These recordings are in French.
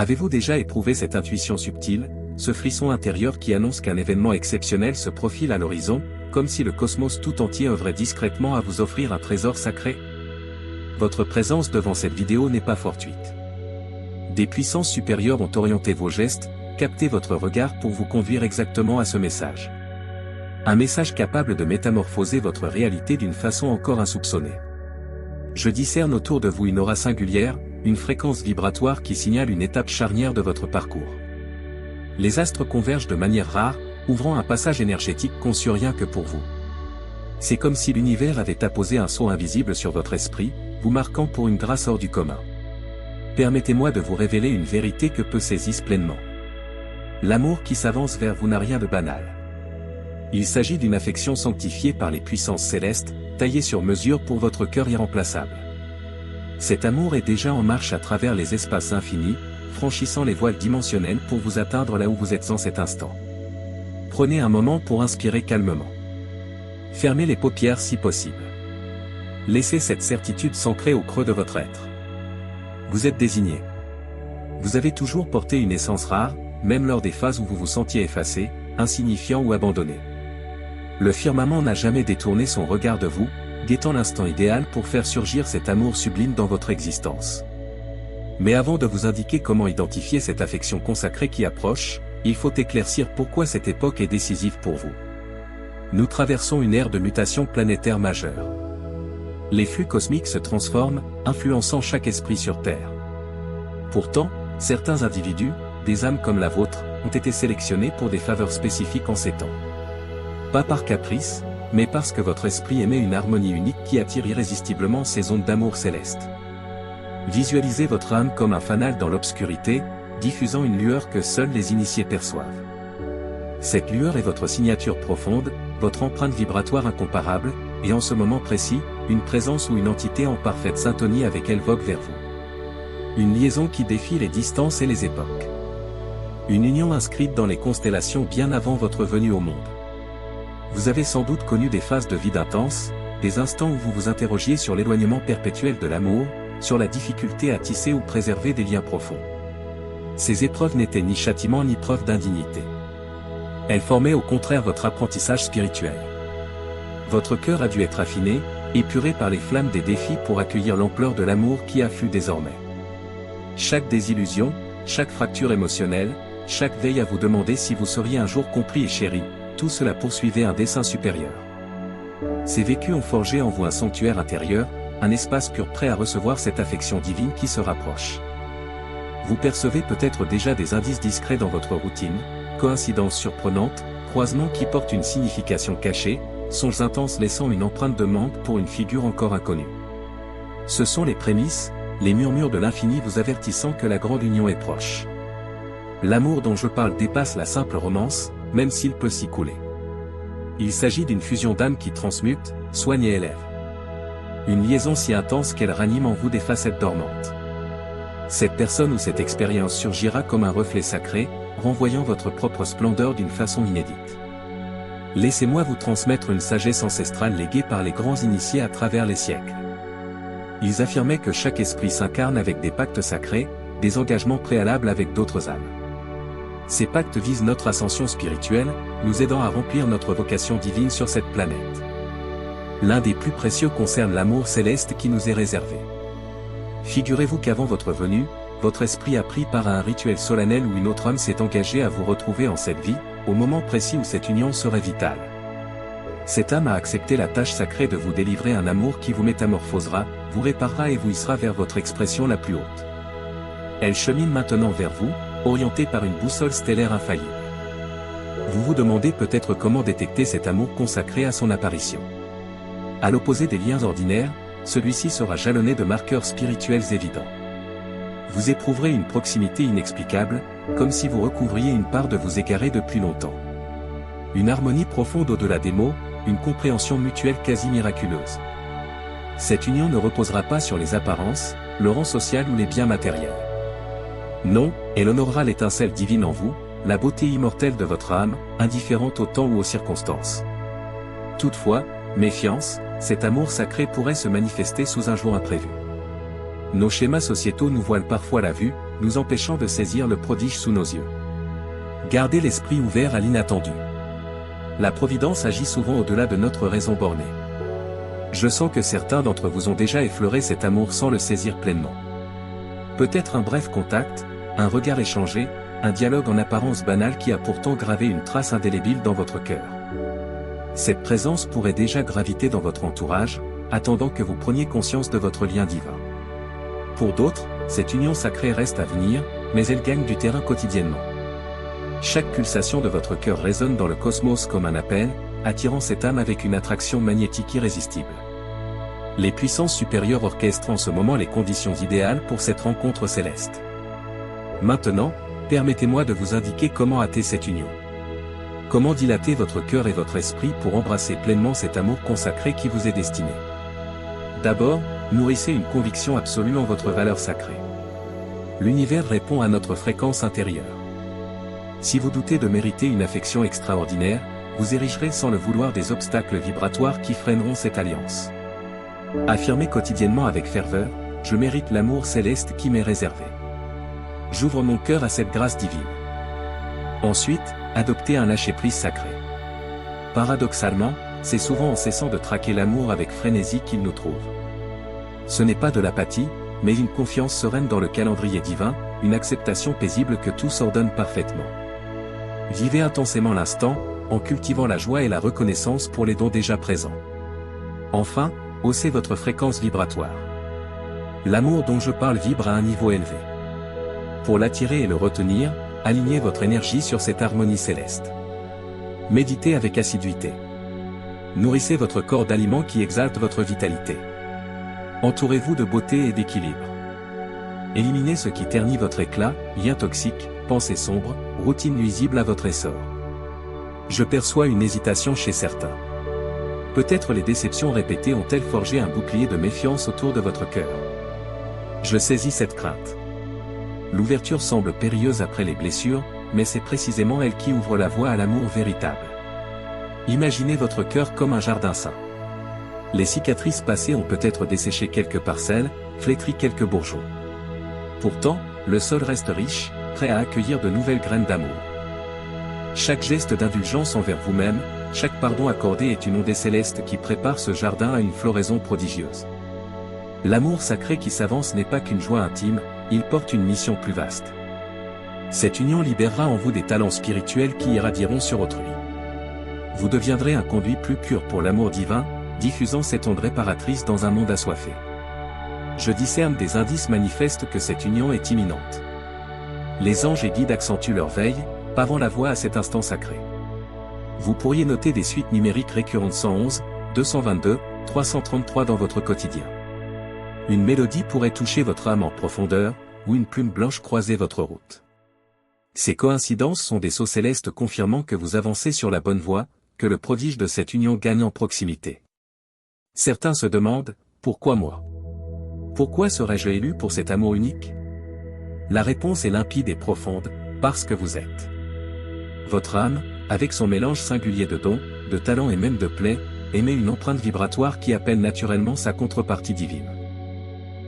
Avez-vous déjà éprouvé cette intuition subtile, ce frisson intérieur qui annonce qu'un événement exceptionnel se profile à l'horizon, comme si le cosmos tout entier œuvrait discrètement à vous offrir un trésor sacré? Votre présence devant cette vidéo n'est pas fortuite. Des puissances supérieures ont orienté vos gestes, capté votre regard pour vous conduire exactement à ce message. Un message capable de métamorphoser votre réalité d'une façon encore insoupçonnée. Je discerne autour de vous une aura singulière, une fréquence vibratoire qui signale une étape charnière de votre parcours. Les astres convergent de manière rare, ouvrant un passage énergétique conçu rien que pour vous. C'est comme si l'univers avait apposé un sceau invisible sur votre esprit, vous marquant pour une grâce hors du commun. Permettez-moi de vous révéler une vérité que peu saisissent pleinement. L'amour qui s'avance vers vous n'a rien de banal. Il s'agit d'une affection sanctifiée par les puissances célestes, taillée sur mesure pour votre cœur irremplaçable. Cet amour est déjà en marche à travers les espaces infinis, franchissant les voiles dimensionnelles pour vous atteindre là où vous êtes en cet instant. Prenez un moment pour inspirer calmement. Fermez les paupières si possible. Laissez cette certitude s'ancrer au creux de votre être. Vous êtes désigné. Vous avez toujours porté une essence rare, même lors des phases où vous vous sentiez effacé, insignifiant ou abandonné. Le firmament n'a jamais détourné son regard de vous, guettant l'instant idéal pour faire surgir cet amour sublime dans votre existence. Mais avant de vous indiquer comment identifier cette affection consacrée qui approche, il faut éclaircir pourquoi cette époque est décisive pour vous. Nous traversons une ère de mutation planétaire majeure. Les flux cosmiques se transforment, influençant chaque esprit sur Terre. Pourtant, certains individus, des âmes comme la vôtre, ont été sélectionnés pour des faveurs spécifiques en ces temps. Pas par caprice, mais parce que votre esprit émet une harmonie unique qui attire irrésistiblement ces ondes d'amour céleste. Visualisez votre âme comme un fanal dans l'obscurité, diffusant une lueur que seuls les initiés perçoivent. Cette lueur est votre signature profonde, votre empreinte vibratoire incomparable, et en ce moment précis, une présence ou une entité en parfaite syntonie avec elle vogue vers vous. Une liaison qui défie les distances et les époques. Une union inscrite dans les constellations bien avant votre venue au monde. Vous avez sans doute connu des phases de vide intenses, des instants où vous vous interrogiez sur l'éloignement perpétuel de l'amour, sur la difficulté à tisser ou préserver des liens profonds. Ces épreuves n'étaient ni châtiment ni preuve d'indignité. Elles formaient au contraire votre apprentissage spirituel. Votre cœur a dû être affiné, épuré par les flammes des défis pour accueillir l'ampleur de l'amour qui afflue désormais. Chaque désillusion, chaque fracture émotionnelle, chaque veille à vous demander si vous seriez un jour compris et chéri, tout cela poursuivait un dessein supérieur. Ces vécus ont forgé en vous un sanctuaire intérieur, un espace pur prêt à recevoir cette affection divine qui se rapproche. Vous percevez peut-être déjà des indices discrets dans votre routine, coïncidences surprenantes, croisements qui portent une signification cachée, songes intenses laissant une empreinte de manque pour une figure encore inconnue. Ce sont les prémices, les murmures de l'infini vous avertissant que la grande union est proche. L'amour dont je parle dépasse la simple romance, même s'il peut s'y couler. Il s'agit d'une fusion d'âmes qui transmute, soigne et élève. Une liaison si intense qu'elle ranime en vous des facettes dormantes. Cette personne ou cette expérience surgira comme un reflet sacré, renvoyant votre propre splendeur d'une façon inédite. Laissez-moi vous transmettre une sagesse ancestrale léguée par les grands initiés à travers les siècles. Ils affirmaient que chaque esprit s'incarne avec des pactes sacrés, des engagements préalables avec d'autres âmes. Ces pactes visent notre ascension spirituelle, nous aidant à remplir notre vocation divine sur cette planète. L'un des plus précieux concerne l'amour céleste qui nous est réservé. Figurez-vous qu'avant votre venue, votre esprit a pris part à un rituel solennel où une autre âme s'est engagée à vous retrouver en cette vie, au moment précis où cette union serait vitale. Cette âme a accepté la tâche sacrée de vous délivrer un amour qui vous métamorphosera, vous réparera et vous hissera vers votre expression la plus haute. Elle chemine maintenant vers vous, orientée par une boussole stellaire infaillible. Vous vous demandez peut-être comment détecter cet amour consacré à son apparition. À l'opposé des liens ordinaires, celui-ci sera jalonné de marqueurs spirituels évidents. Vous éprouverez une proximité inexplicable, comme si vous recouvriez une part de vous égarée depuis longtemps. Une harmonie profonde au-delà des mots, une compréhension mutuelle quasi miraculeuse. Cette union ne reposera pas sur les apparences, le rang social ou les biens matériels. Non, elle honorera l'étincelle divine en vous, la beauté immortelle de votre âme, indifférente au temps ou aux circonstances. Toutefois, méfiance, cet amour sacré pourrait se manifester sous un jour imprévu. Nos schémas sociétaux nous voilent parfois la vue, nous empêchant de saisir le prodige sous nos yeux. Gardez l'esprit ouvert à l'inattendu. La Providence agit souvent au-delà de notre raison bornée. Je sens que certains d'entre vous ont déjà effleuré cet amour sans le saisir pleinement. Peut-être un bref contact, un regard échangé, un dialogue en apparence banal qui a pourtant gravé une trace indélébile dans votre cœur. Cette présence pourrait déjà graviter dans votre entourage, attendant que vous preniez conscience de votre lien divin. Pour d'autres, cette union sacrée reste à venir, mais elle gagne du terrain quotidiennement. Chaque pulsation de votre cœur résonne dans le cosmos comme un appel, attirant cette âme avec une attraction magnétique irrésistible. Les puissances supérieures orchestrent en ce moment les conditions idéales pour cette rencontre céleste. Maintenant, permettez-moi de vous indiquer comment hâter cette union. Comment dilater votre cœur et votre esprit pour embrasser pleinement cet amour consacré qui vous est destiné. D'abord, nourrissez une conviction absolue en votre valeur sacrée. L'univers répond à notre fréquence intérieure. Si vous doutez de mériter une affection extraordinaire, vous érigerez sans le vouloir des obstacles vibratoires qui freineront cette alliance. Affirmez quotidiennement avec ferveur, « Je mérite l'amour céleste qui m'est réservé. J'ouvre mon cœur à cette grâce divine. » Ensuite, adoptez un lâcher-prise sacré. Paradoxalement, c'est souvent en cessant de traquer l'amour avec frénésie qu'il nous trouve. Ce n'est pas de l'apathie, mais une confiance sereine dans le calendrier divin, une acceptation paisible que tout s'ordonne parfaitement. Vivez intensément l'instant, en cultivant la joie et la reconnaissance pour les dons déjà présents. Enfin, haussez votre fréquence vibratoire. L'amour dont je parle vibre à un niveau élevé. Pour l'attirer et le retenir, alignez votre énergie sur cette harmonie céleste. Méditez avec assiduité. Nourrissez votre corps d'aliments qui exaltent votre vitalité. Entourez-vous de beauté et d'équilibre. Éliminez ce qui ternit votre éclat, liens toxiques, pensées sombres, routines nuisibles à votre essor. Je perçois une hésitation chez certains. Peut-être les déceptions répétées ont-elles forgé un bouclier de méfiance autour de votre cœur. Je saisis cette crainte. L'ouverture semble périlleuse après les blessures, mais c'est précisément elle qui ouvre la voie à l'amour véritable. Imaginez votre cœur comme un jardin sain. Les cicatrices passées ont peut-être desséché quelques parcelles, flétri quelques bourgeons. Pourtant, le sol reste riche, prêt à accueillir de nouvelles graines d'amour. Chaque geste d'indulgence envers vous-même, chaque pardon accordé est une ondée céleste qui prépare ce jardin à une floraison prodigieuse. L'amour sacré qui s'avance n'est pas qu'une joie intime, il porte une mission plus vaste. Cette union libérera en vous des talents spirituels qui irradieront sur autrui. Vous deviendrez un conduit plus pur pour l'amour divin, diffusant cette onde réparatrice dans un monde assoiffé. Je discerne des indices manifestes que cette union est imminente. Les anges et guides accentuent leur veille, pavant la voie à cet instant sacré. Vous pourriez noter des suites numériques récurrentes 111, 222, 333 dans votre quotidien. Une mélodie pourrait toucher votre âme en profondeur, ou une plume blanche croiser votre route. Ces coïncidences sont des sceaux célestes confirmant que vous avancez sur la bonne voie, que le prodige de cette union gagne en proximité. Certains se demandent, pourquoi moi? Pourquoi serais-je élu pour cet amour unique? La réponse est limpide et profonde, parce que vous êtes. Votre âme, avec son mélange singulier de dons, de talents et même de plaies, émet une empreinte vibratoire qui appelle naturellement sa contrepartie divine.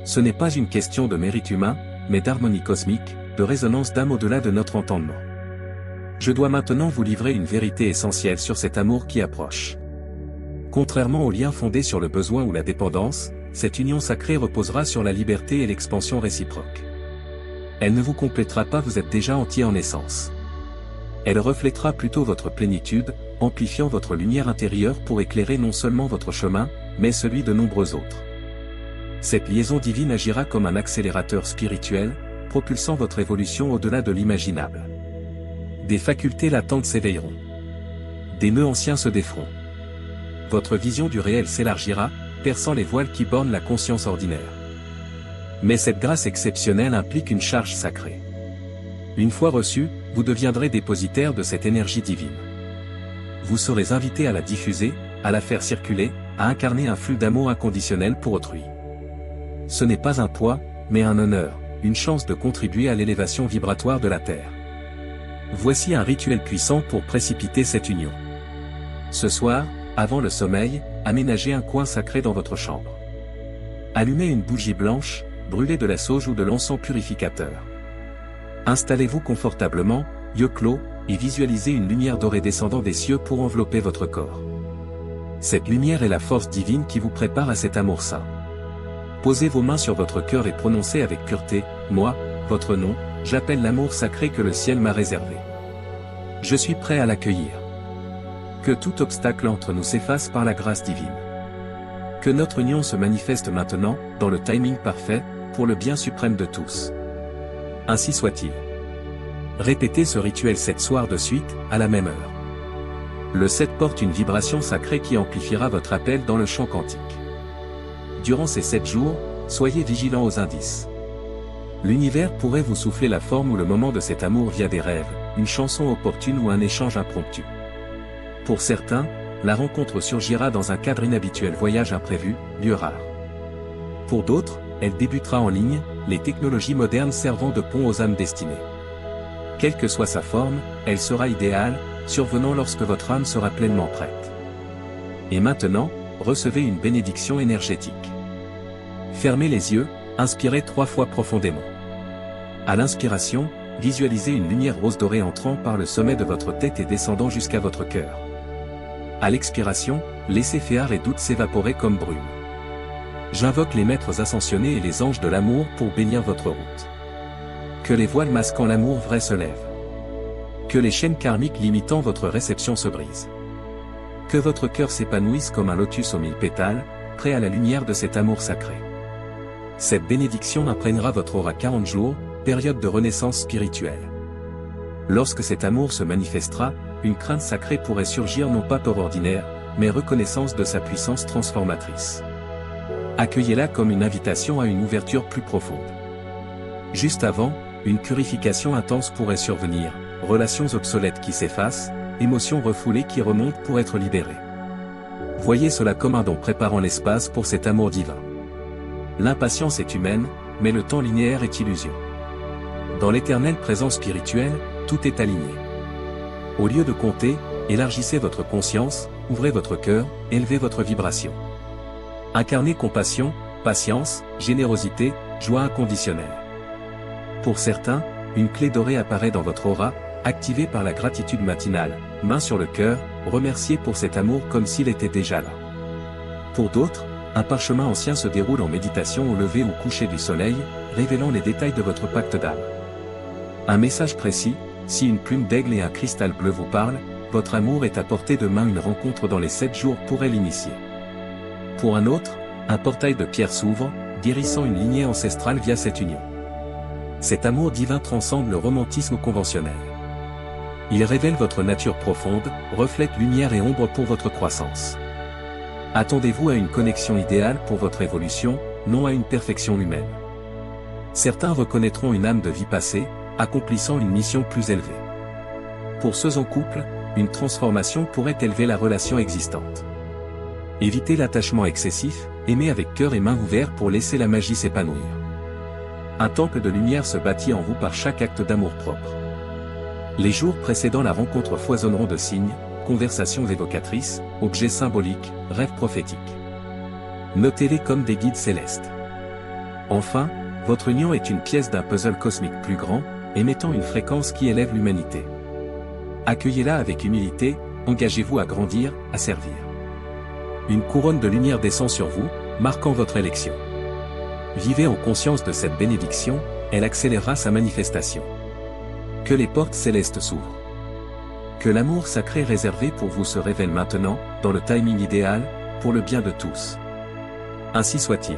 Ce n'est pas une question de mérite humain, mais d'harmonie cosmique, de résonance d'âme au-delà de notre entendement. Je dois maintenant vous livrer une vérité essentielle sur cet amour qui approche. Contrairement aux liens fondés sur le besoin ou la dépendance, cette union sacrée reposera sur la liberté et l'expansion réciproque. Elle ne vous complétera pas, vous êtes déjà entier en essence. Elle reflètera plutôt votre plénitude, amplifiant votre lumière intérieure pour éclairer non seulement votre chemin, mais celui de nombreux autres. Cette liaison divine agira comme un accélérateur spirituel, propulsant votre évolution au-delà de l'imaginable. Des facultés latentes s'éveilleront. Des nœuds anciens se déferont. Votre vision du réel s'élargira, perçant les voiles qui bornent la conscience ordinaire. Mais cette grâce exceptionnelle implique une charge sacrée. Une fois reçue, vous deviendrez dépositaire de cette énergie divine. Vous serez invité à la diffuser, à la faire circuler, à incarner un flux d'amour inconditionnel pour autrui. Ce n'est pas un poids, mais un honneur, une chance de contribuer à l'élévation vibratoire de la Terre. Voici un rituel puissant pour précipiter cette union. Ce soir, avant le sommeil, aménagez un coin sacré dans votre chambre. Allumez une bougie blanche, brûlez de la sauge ou de l'encens purificateur. Installez-vous confortablement, yeux clos, et visualisez une lumière dorée descendant des cieux pour envelopper votre corps. Cette lumière est la force divine qui vous prépare à cet amour saint. Posez vos mains sur votre cœur et prononcez avec pureté, moi, votre nom, j'appelle l'amour sacré que le ciel m'a réservé. Je suis prêt à l'accueillir. Que tout obstacle entre nous s'efface par la grâce divine. Que notre union se manifeste maintenant, dans le timing parfait, pour le bien suprême de tous. Ainsi soit-il. Répétez ce rituel 7 soirs de suite, à la même heure. Le 7 porte une vibration sacrée qui amplifiera votre appel dans le chant quantique. Durant ces 7 jours, soyez vigilants aux indices. L'univers pourrait vous souffler la forme ou le moment de cet amour via des rêves, une chanson opportune ou un échange impromptu. Pour certains, la rencontre surgira dans un cadre inhabituel, voyage imprévu, lieu rare. Pour d'autres, elle débutera en ligne, les technologies modernes servant de pont aux âmes destinées. Quelle que soit sa forme, elle sera idéale, survenant lorsque votre âme sera pleinement prête. Et maintenant, recevez une bénédiction énergétique. Fermez les yeux, inspirez 3 fois profondément. À l'inspiration, visualisez une lumière rose dorée entrant par le sommet de votre tête et descendant jusqu'à votre cœur. À l'expiration, laissez féard et doute s'évaporer comme brume. J'invoque les maîtres ascensionnés et les anges de l'amour pour bénir votre route. Que les voiles masquant l'amour vrai se lèvent. Que les chaînes karmiques limitant votre réception se brisent. Que votre cœur s'épanouisse comme un lotus aux 1000 pétales, prêt à la lumière de cet amour sacré. Cette bénédiction imprégnera votre aura 40 jours, période de renaissance spirituelle. Lorsque cet amour se manifestera, une crainte sacrée pourrait surgir, non pas peur ordinaire, mais reconnaissance de sa puissance transformatrice. Accueillez-la comme une invitation à une ouverture plus profonde. Juste avant, une purification intense pourrait survenir, relations obsolètes qui s'effacent, émotions refoulées qui remontent pour être libérées. Voyez cela comme un don préparant l'espace pour cet amour divin. L'impatience est humaine, mais le temps linéaire est illusion. Dans l'éternel présent spirituel, tout est aligné. Au lieu de compter, élargissez votre conscience, ouvrez votre cœur, élevez votre vibration. Incarnez compassion, patience, générosité, joie inconditionnelle. Pour certains, une clé dorée apparaît dans votre aura, activée par la gratitude matinale, main sur le cœur, remerciez pour cet amour comme s'il était déjà là. Pour d'autres, un parchemin ancien se déroule en méditation au lever ou coucher du soleil, révélant les détails de votre pacte d'âme. Un message précis, si une plume d'aigle et un cristal bleu vous parlent, votre amour est à portée de main, une rencontre dans les 7 jours pourrait l'initier. Pour un autre, un portail de pierre s'ouvre, guérissant une lignée ancestrale via cette union. Cet amour divin transcende le romantisme conventionnel. Il révèle votre nature profonde, reflète lumière et ombre pour votre croissance. Attendez-vous à une connexion idéale pour votre évolution, non à une perfection humaine. Certains reconnaîtront une âme de vie passée, accomplissant une mission plus élevée. Pour ceux en couple, une transformation pourrait élever la relation existante. Évitez l'attachement excessif, aimez avec cœur et mains ouverts pour laisser la magie s'épanouir. Un temple de lumière se bâtit en vous par chaque acte d'amour-propre. Les jours précédant la rencontre foisonneront de signes, conversations évocatrices, objets symboliques, rêves prophétiques. Notez-les comme des guides célestes. Enfin, votre union est une pièce d'un puzzle cosmique plus grand, émettant une fréquence qui élève l'humanité. Accueillez-la avec humilité, engagez-vous à grandir, à servir. Une couronne de lumière descend sur vous, marquant votre élection. Vivez en conscience de cette bénédiction, elle accélérera sa manifestation. Que les portes célestes s'ouvrent. Que l'amour sacré réservé pour vous se révèle maintenant, dans le timing idéal, pour le bien de tous. Ainsi soit-il.